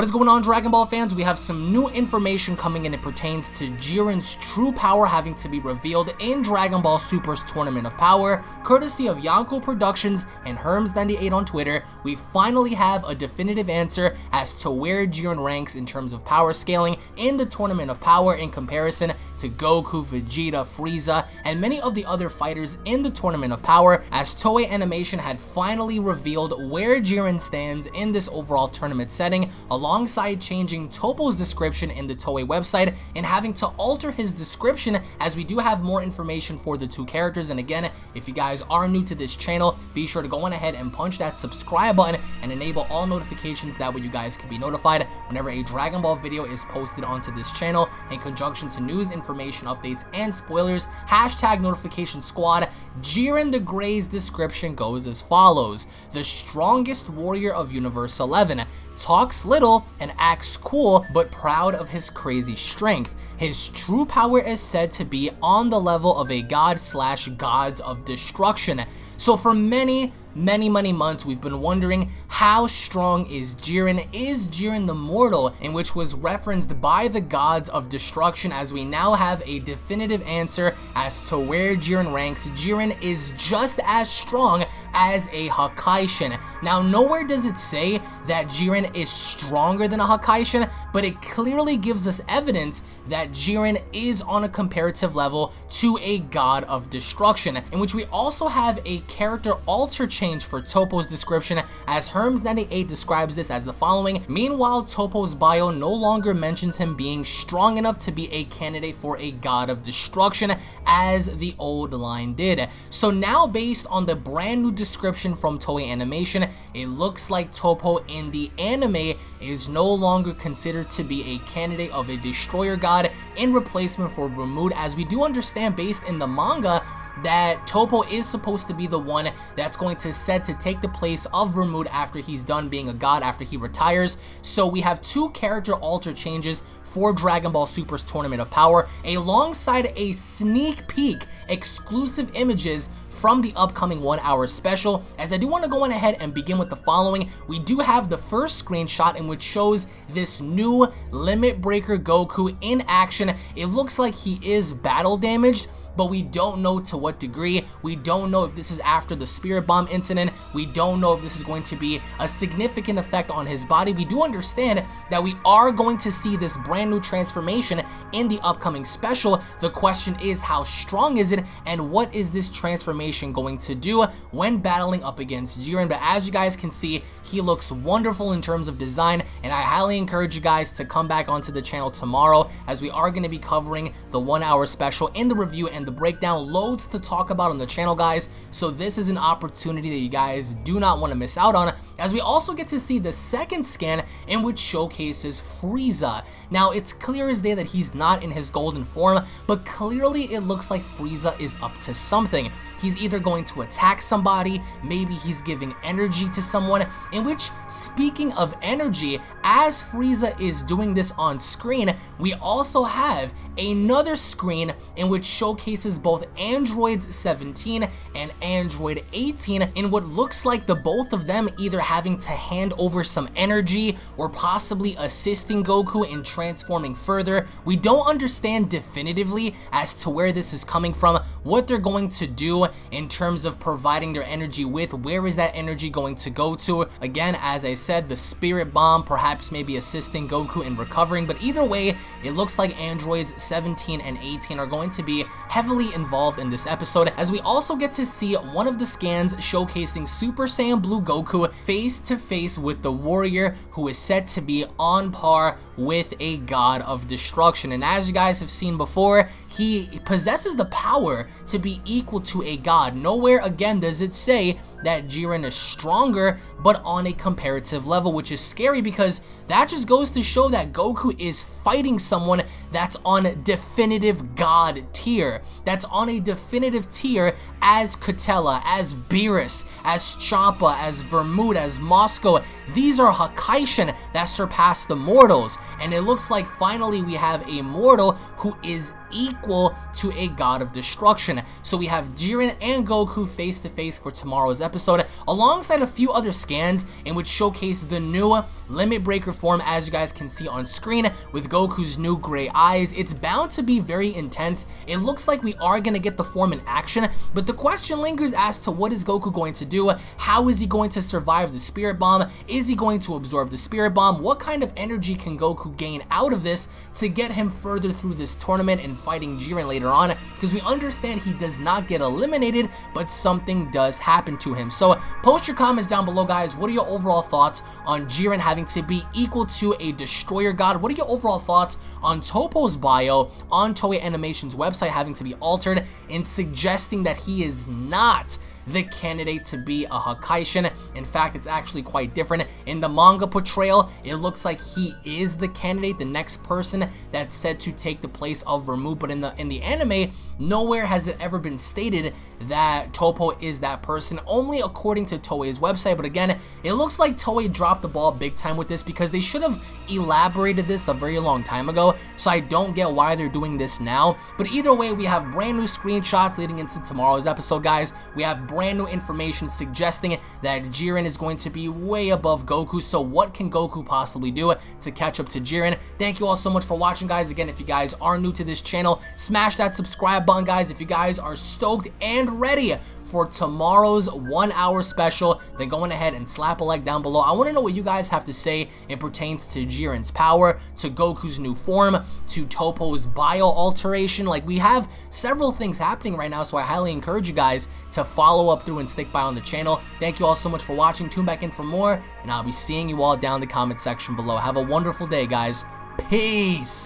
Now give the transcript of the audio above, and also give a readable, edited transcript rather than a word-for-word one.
is going on, Dragon Ball fans? We have some new information coming in. It pertains to Jiren's true power having to be revealed in Dragon Ball Super's Tournament of Power. Courtesy of Yonko Productions and Herms98 on Twitter, we finally have a definitive answer as to where Jiren ranks in terms of power scaling in the Tournament of Power in comparison to Goku, Vegeta, Frieza, and many of the other fighters in the Tournament of Power, as Toei Animation had finally revealed where Jiren stands in this overall tournament setting, alongside changing Toppo's description in the Toei website and having to alter his description, as we do have more information for the two characters. And again, if you guys are new to this channel, be sure to go on ahead and punch that subscribe button and enable all notifications. That way you guys can be notified whenever a Dragon Ball video is posted onto this channel, in conjunction to news, information, updates, and spoilers. Hashtag notification squad. Jiren the Grey's description goes as follows: the strongest warrior of Universe 11, talks little and acts cool, but proud of his crazy strength. His true power is said to be on the level of a god/gods of destruction. So for many months, we've been wondering, how strong is Jiren? Is Jiren the mortal, in which was referenced by the gods of destruction? As we now have a definitive answer as to where Jiren ranks. Jiren is just as strong as a Hakaishin. Now, nowhere does it say that Jiren is stronger than a Hakaishin, but it clearly gives us evidence that Jiren is on a comparative level to a god of destruction, in which we also have a character alter change for Toppo's description, as Herms98 describes this as the following: meanwhile, Toppo's bio no longer mentions him being strong enough to be a candidate for a god of destruction, as the old line did. So now, based on the brand new description from Toei Animation, it looks like Toppo in the anime is no longer considered to be a candidate of a destroyer god in replacement for Vermouth, as we do understand based in the manga that Toppo is supposed to be the one that's going to set to take the place of Vermouth after he's done being a god, after he retires. So we have two character alter changes for Dragon Ball Super's Tournament of Power, alongside a sneak peek exclusive images from the upcoming 1 hour special. As I do want to go on ahead and begin with the following: we do have the first screenshot, in which shows this new Limit Breaker Goku in action. It looks like he is battle damaged, but we don't know to what degree. We don't know if this is after the Spirit Bomb incident. We don't know if this is going to be a significant effect on his body. We do understand that we are going to see this brand new transformation in the upcoming special. The question is, how strong is it, and what is this transformation going to do when battling up against Jiren? But as you guys can see, he looks wonderful in terms of design, and I highly encourage you guys to come back onto the channel tomorrow, as we are going to be covering the 1 hour special in the review and the breakdown. Loads to talk about on the channel, guys, so this is an opportunity that you guys do not want to miss out on, as we also get to see the second scan, in which showcases Frieza. Now, it's clear as day that he's not in his golden form, but clearly it looks like Frieza is up to something. He's either going to attack somebody, maybe he's giving energy to someone, in which, speaking of energy, as Frieza is doing this on screen, we also have another screen in which showcases both Androids 17 and Android 18, in what looks like the both of them either having to hand over some energy or possibly assisting Goku in transforming further. We don't understand definitively as to where this is coming from, what they're going to do in terms of providing their energy with. Where is that energy going to go to? Again, as I said, the Spirit Bomb perhaps maybe assisting Goku in recovering, but either way, it looks like Androids 17 and 18 are going to be heavily involved in this episode, as we also get to see one of the scans showcasing Super Saiyan Blue Goku face to face with the warrior who is said to be on par with a god of destruction. And as you guys have seen before, he possesses the power to be equal to a god. Nowhere again does it say that Jiren is stronger, but on a comparative level, which is scary, because that just goes to show that Goku is fighting someone that's on definitive god tier, that's on a definitive tier as Katella, as Beerus, as Champa, as Vermouth, as Moscow. These are Hakaishin that surpass the mortals, and it looks like finally we have a mortal who is equal to a god of destruction. So we have Jiren and Goku face to face for tomorrow's episode, alongside a few other scans in which showcase the new Limit Breaker form, as you guys can see on screen, with Goku's new gray eyes. It's bound to be very intense. It looks like we are going to get the form in action, but the question lingers as to what is Goku going to do? How is he going to survive the Spirit Bomb? Is he going to absorb the Spirit Bomb? What kind of energy can Goku gain out of this to get him further through this tournament and fighting Jiren later on? Because we understand he does not get eliminated, but something does happen to him. So post your comments down below, guys. What are your overall thoughts on Jiren having to be equal to a destroyer god? What are your overall thoughts on Toppo's bio on Toei Animation's website having to be altered and suggesting that he is not the candidate to be a Hakaishin? In fact, it's actually quite different. In the manga portrayal, it looks like he is the candidate, the next person that's said to take the place of Vermouth, but in the anime, nowhere has it ever been stated that Toppo is that person, only according to Toei's website. But again, it looks like Toei dropped the ball big time with this, because they should have elaborated this a very long time ago, so I don't get why they're doing this now. But either way, we have brand new screenshots leading into tomorrow's episode, guys. We have brand new information suggesting that Jiren is going to be way above Goku. So what can Goku possibly do to catch up to Jiren? Thank you all so much for watching, guys. Again, if you guys are new to this channel, smash that subscribe button, guys. If you guys are stoked and ready for tomorrow's 1 hour special, then go on ahead and slap a like down below. I want to know what you guys have to say. It pertains to Jiren's power, to Goku's new form, to Toppo's bio alteration. Like, we have several things happening right now, so I highly encourage you guys to follow up through and stick by on the channel. Thank you all so much for watching. Tune back in for more, and I'll be seeing you all down in the comment section below. Have a wonderful day, guys. Peace.